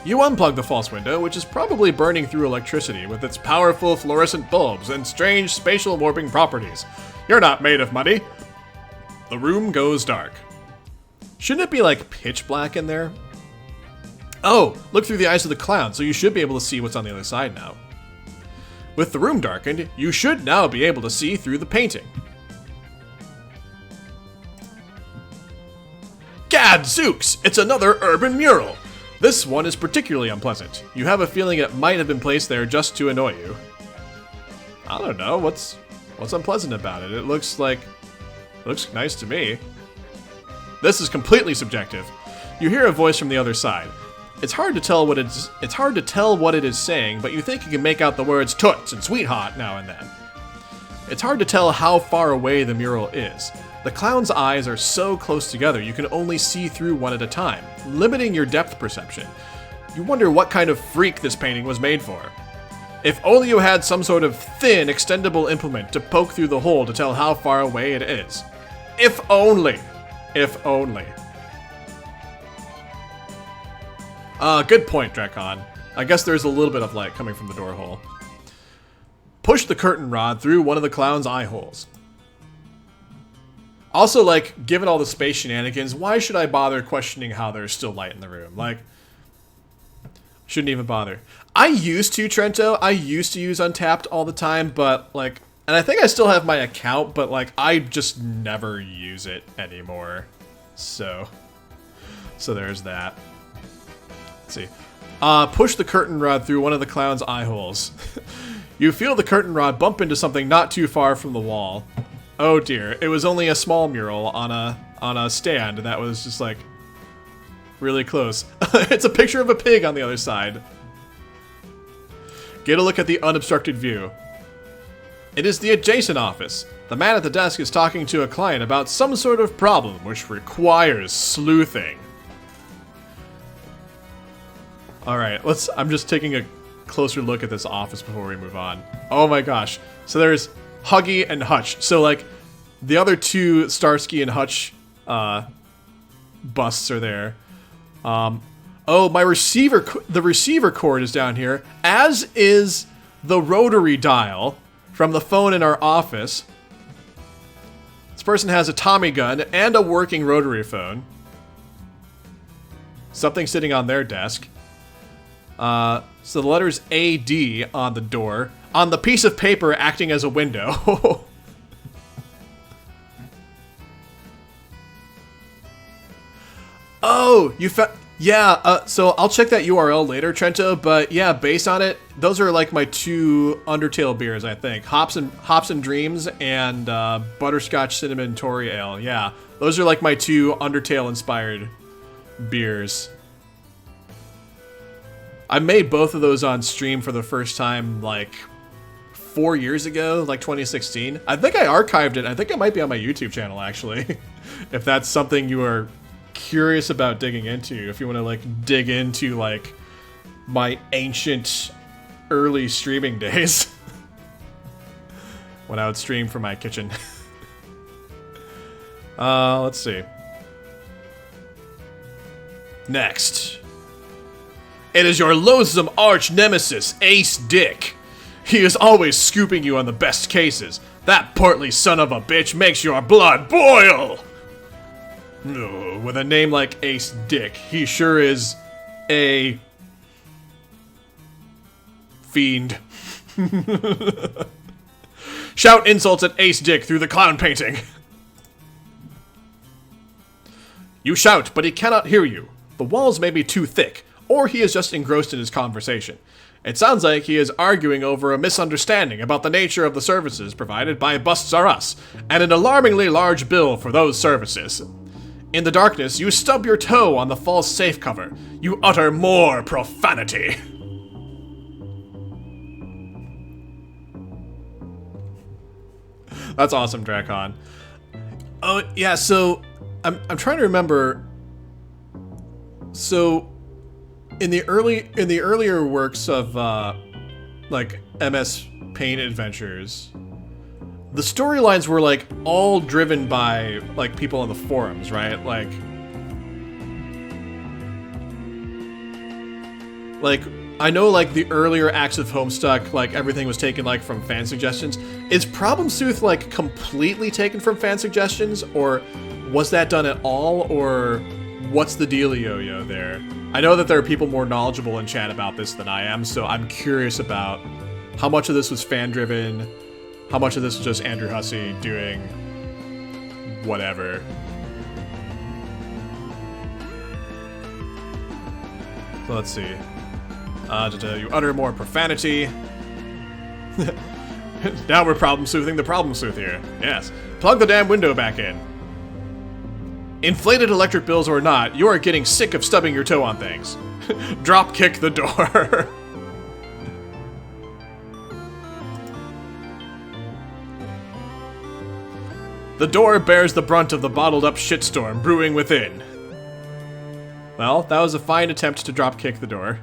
You unplug the false window, which is probably burning through electricity with its powerful fluorescent bulbs and strange spatial warping properties. You're not made of money. The room goes dark. Shouldn't it be like pitch black in there? Oh, look through the eyes of the clown, so you should be able to see what's on the other side now. With the room darkened, you should now be able to see through the painting. Gadzooks! It's another urban mural! This one is particularly unpleasant. You have a feeling it might have been placed there just to annoy you. I don't know. What's unpleasant about it? It looks nice to me. This is completely subjective. You hear a voice from the other side. It's hard to tell what it is saying, but you think you can make out the words "toots" and "sweetheart" now and then. It's hard to tell how far away the mural is. The clown's eyes are so close together you can only see through one at a time, limiting your depth perception. You wonder what kind of freak this painting was made for. If only you had some sort of thin, extendable implement to poke through the hole to tell how far away it is. If only. If only. Good point, Drakon. I guess there's a little bit of light coming from the door hole. Push the curtain rod through one of the clown's eye holes. Also, like, given all the space shenanigans, why should I bother questioning how there's still light in the room? Like, shouldn't even bother. I used to, Trento. I used to use Untapped all the time, but, like, and I think I still have my account, but, like, I just never use it anymore. So there's that. Let's see. Push the curtain rod through one of the clown's eye holes. You feel the curtain rod bump into something not too far from the wall. Oh dear, it was only a small mural on a stand that was just like really close. It's a picture of a pig on the other side. Get a look at the unobstructed view. It is the adjacent office. The man at the desk is talking to a client about some sort of problem which requires sleuthing. Alright, I'm just taking a closer look at this office before we move on. Oh my gosh. So there's Huggy and Hutch. So like the other two Starsky and Hutch busts are there. Oh, the receiver cord is down here, as is the rotary dial from the phone in our office. This person has a Tommy gun and a working rotary phone. Something sitting on their desk. So the letters AD on the door, on the piece of paper acting as a window. Oh, you found... Yeah, so I'll check that URL later, Trento, but yeah, based on it, those are like my two Undertale beers, I think. Hops and Dreams and Butterscotch Cinnamon Tory Ale. Yeah, those are like my two Undertale-inspired beers. I made both of those on stream for the first time, like, 4 years ago, like 2016. I think I archived it. I think it might be on my YouTube channel, actually. If that's something you are curious about digging into. If you want to, like, dig into, like, my ancient, early streaming days. When I would stream from my kitchen. Let's see. Next. It is your loathsome arch nemesis, Ace Dick. He is always scooping you on the best cases. That portly son of a bitch makes your blood boil! Oh, with a name like Ace Dick, he sure is a... fiend. Shout insults at Ace Dick through the clown painting. You shout, but he cannot hear you. The walls may be too thick, or he is just engrossed in his conversation. It sounds like he is arguing over a misunderstanding about the nature of the services provided by Busts R Us, and an alarmingly large bill for those services. In the darkness, you stub your toe on the false safe cover. You utter more profanity. That's awesome, Drakon. Oh, yeah, so... I'm trying to remember... So... In the earlier works of, like, MS Paint Adventures, the storylines were, like, all driven by, like, people on the forums, right? Like, I know, like, the earlier acts of Homestuck, like, everything was taken, like, from fan suggestions. Is Problem Sleuth, like, completely taken from fan suggestions, or was that done at all, or what's the dealio there? I know that there are people more knowledgeable in chat about this than I am, so I'm curious about how much of this was fan-driven, how much of this was just Andrew Hussey doing whatever. So let's see. You utter more profanity. Now we're problem sleuthing the problem sleuth here. Yes. Plug the damn window back in. Inflated electric bills or not, you are getting sick of stubbing your toe on things. Drop kick the door. The door bears the brunt of the bottled up shitstorm brewing within. Well, that was a fine attempt to drop kick the door.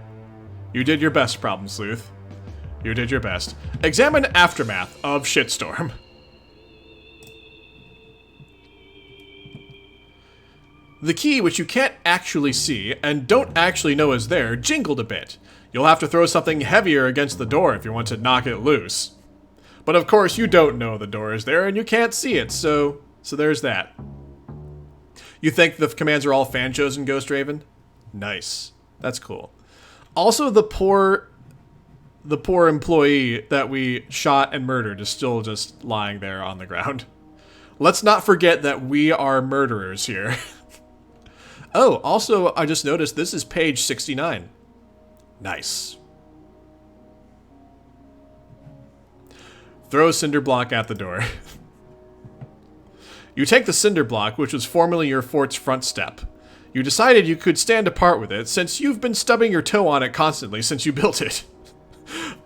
You did your best, Problem Sleuth. You did your best. Examine aftermath of shitstorm. The key, which you can't actually see and don't actually know is there, jingled a bit. You'll have to throw something heavier against the door if you want to knock it loose. But of course, you don't know the door is there and you can't see it, so there's that. You think the commands are all fan-chosen, Ghost Raven? Nice. That's cool. Also, the poor employee that we shot and murdered is still just lying there on the ground. Let's not forget that we are murderers here. Oh, also, I just noticed this is page 69. Nice. Throw a cinder block at the door. You take the cinder block, which was formerly your fort's front step. You decided you could stand apart with it, since you've been stubbing your toe on it constantly since you built it.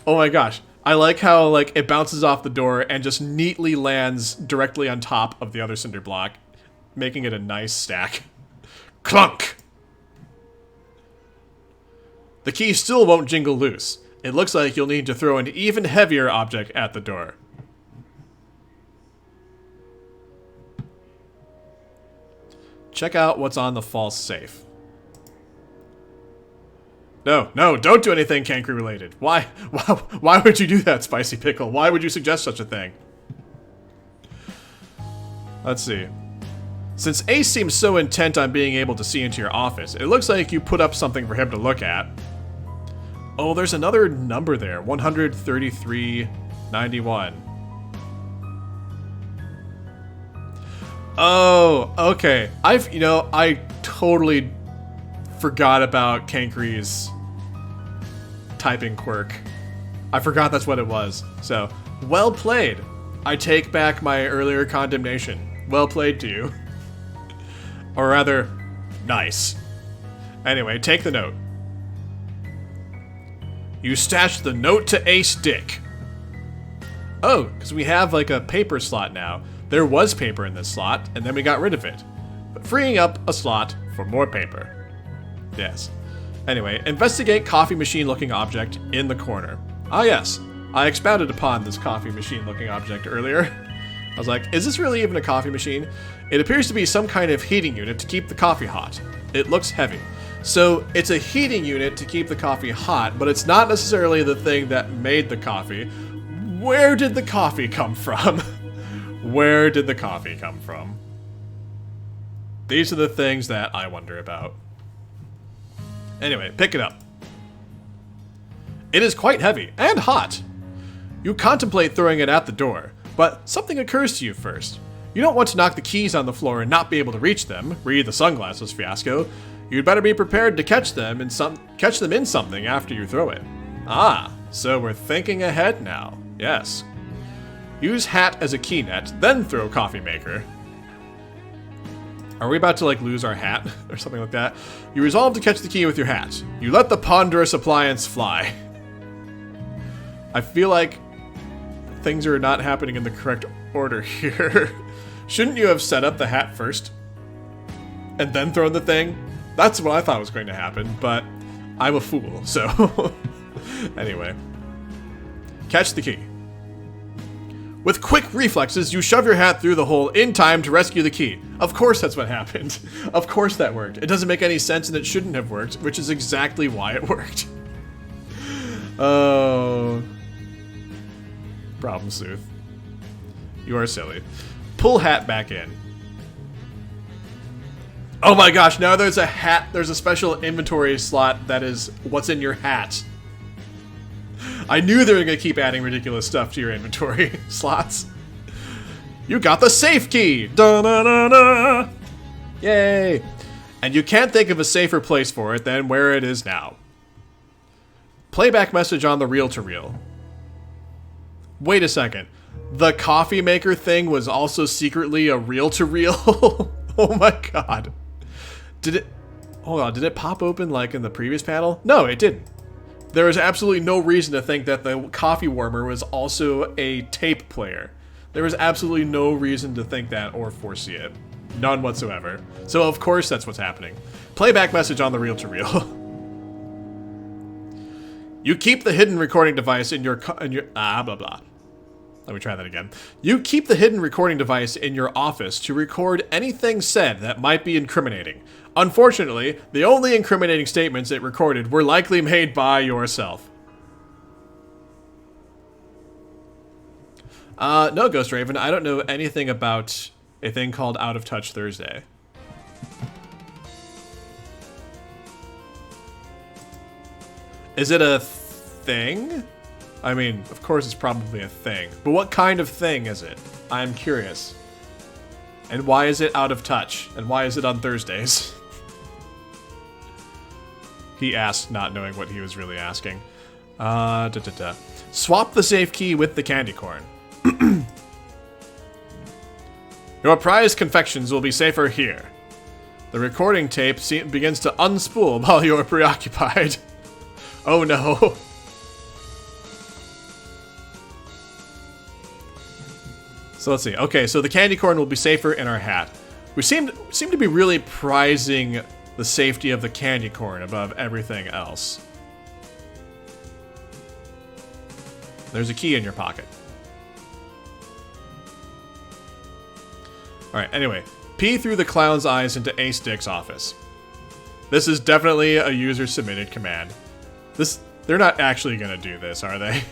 Oh my gosh. I like how it bounces off the door and just neatly lands directly on top of the other cinder block, making it a nice stack. Clunk! The key still won't jingle loose. It looks like you'll need to throw an even heavier object at the door. Check out what's on the false safe. No, don't do anything Cankry related. Why would you do that, Spicy Pickle? Why would you suggest such a thing? Let's see. Since Ace seems so intent on being able to see into your office, it looks like you put up something for him to look at. Oh, there's another number there. 13391. Oh, okay. I totally forgot about Cankry's typing quirk. I forgot that's what it was. So, well played. I take back my earlier condemnation. Well played to you. Or rather, nice. Anyway, take the note. You stashed the note to Ace Dick. Oh, because we have a paper slot now. There was paper in this slot, and then we got rid of it. But freeing up a slot for more paper. Yes. Anyway, investigate coffee machine looking object in the corner. Ah yes, I expounded upon this coffee machine looking object earlier. I was like, is this really even a coffee machine? It appears to be some kind of heating unit to keep the coffee hot. It looks heavy. So it's a heating unit to keep the coffee hot, but it's not necessarily the thing that made the coffee. Where did the coffee come from? Where did the coffee come from? These are the things that I wonder about. Anyway, pick it up. It is quite heavy and hot. You contemplate throwing it at the door, but something occurs to you first. You don't want to knock the keys on the floor and not be able to reach them. Read the sunglasses fiasco. You'd better be prepared to catch them in something after you throw it. Ah, so we're thinking ahead now. Yes. Use hat as a key net, then throw coffee maker. Are we about to lose our hat or something like that? You resolve to catch the key with your hat. You let the ponderous appliance fly. I feel like things are not happening in the correct order here. Shouldn't you have set up the hat first? And then thrown the thing? That's what I thought was going to happen, but I'm a fool, so... Anyway. Catch the key. With quick reflexes, you shove your hat through the hole in time to rescue the key. Of course that's what happened. Of course that worked. It doesn't make any sense and it shouldn't have worked, which is exactly why it worked. Oh... Problem Sleuth. You are silly. Pull hat back in. Oh my gosh, now there's a hat, there's a special inventory slot that is what's in your hat. I knew they were going to keep adding ridiculous stuff to your inventory slots. You got the safe key! Da-na-na-na! Yay! And you can't think of a safer place for it than where it is now. Playback message on the reel-to-reel. Wait a second. The coffee maker thing was also secretly a reel-to-reel? Oh my god. Did it... Hold on, did it pop open like in the previous panel? No, it didn't. There is absolutely no reason to think that the coffee warmer was also a tape player. There was absolutely no reason to think that or foresee it. None whatsoever. So of course that's what's happening. Playback message on the reel-to-reel. You keep the hidden recording device in your blah blah. Let me try that again. You keep the hidden recording device in your office to record anything said that might be incriminating. Unfortunately, the only incriminating statements it recorded were likely made by yourself. No, Ghost Raven, I don't know anything about a thing called Out of Touch Thursday. Is it a thing? I mean, of course it's probably a thing. But what kind of thing is it? I'm curious. And why is it out of touch? And why is it on Thursdays? He asked, not knowing what he was really asking. Swap the safe key with the candy corn. Your prized confections will be safer here. The recording tape begins to unspool while you're preoccupied. Oh no. So let's see. Okay, so the candy corn will be safer in our hat. We seem to be really prizing the safety of the candy corn above everything else. There's a key in your pocket. Alright, anyway. Pee through the clown's eyes into Ace Dick's office. This is definitely a user-submitted command. They're not actually gonna do this, are they?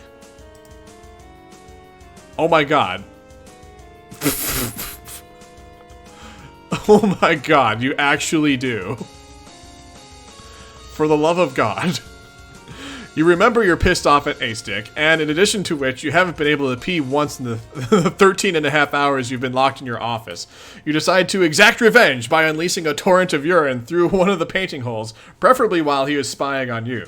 Oh my god. Oh my god, you actually do. For the love of God. You remember you're pissed off at Ace Dick, and in addition to which, you haven't been able to pee once in the 13 and a half hours you've been locked in your office. You decide to exact revenge by unleashing a torrent of urine through one of the painting holes, preferably while he was spying on you.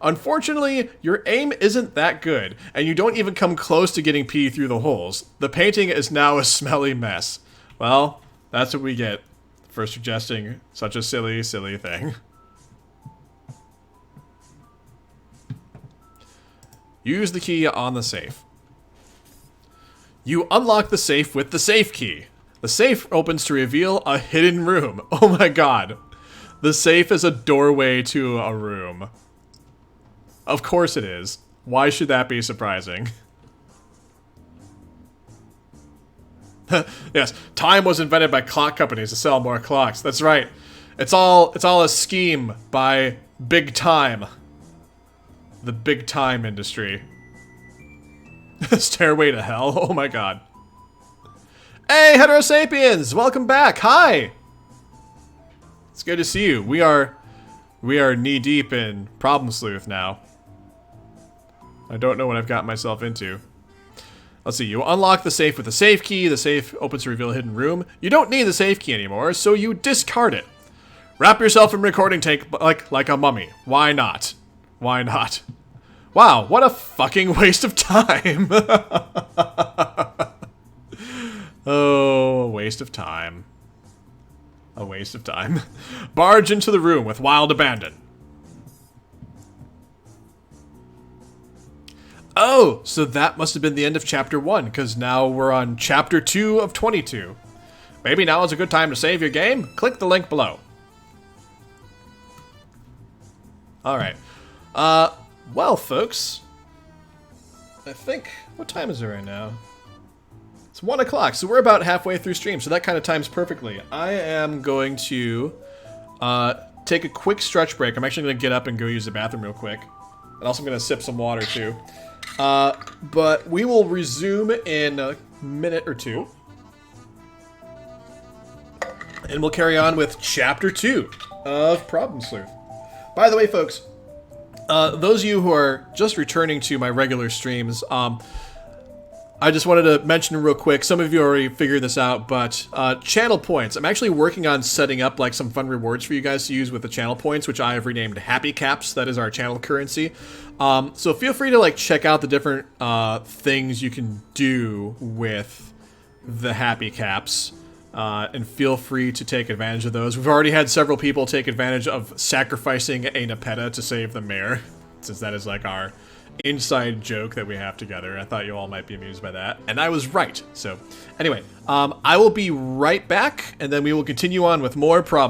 Unfortunately, your aim isn't that good, and you don't even come close to getting pee through the holes. The painting is now a smelly mess. Well, that's what we get for suggesting such a silly, silly thing. Use the key on the safe. You unlock the safe with the safe key. The safe opens to reveal a hidden room. Oh my god. The safe is a doorway to a room. Of course it is. Why should that be surprising? Yes, time was invented by clock companies to sell more clocks. That's right. It's all a scheme by Big Time. The big time industry. Stairway to hell? Oh my god. Hey, Heterosapiens! Welcome back! Hi! It's good to see you. We are knee-deep in Problem Sleuth now. I don't know what I've got myself into. Let's see, you unlock the safe with the safe key. The safe opens to reveal a hidden room. You don't need the safe key anymore, so you discard it. Wrap yourself in recording tape like a mummy. Why not? Why not? Wow, what a fucking waste of time. Oh, a waste of time. A waste of time. Barge into the room with wild abandon. Oh, so that must have been the end of chapter 1, because now we're on chapter 2 of 22. Maybe now is a good time to save your game? Click the link below. Alright. Well, folks, I think, what time is it right now? It's 1 o'clock, so we're about halfway through stream, so that kind of times perfectly. I am going to take a quick stretch break. I'm actually going to get up and go use the bathroom real quick. And also I'm going to sip some water, too. But we will resume in a minute or two. And we'll carry on with chapter 2 of Problem Sleuth. By the way, folks, those of you who are just returning to my regular streams, I just wanted to mention real quick, some of you already figured this out, but channel points. I'm actually working on setting up like some fun rewards for you guys to use with the channel points, which I have renamed Happy Caps. That is our channel currency. So feel free to like check out the different things you can do with the Happy Caps. And feel free to take advantage of those. We've already had several people take advantage of sacrificing a Nepeta to save the mayor, since that is like our inside joke that we have together. I thought you all might be amused by that, and I was right. So anyway, I will be right back, and then we will continue on with more Problem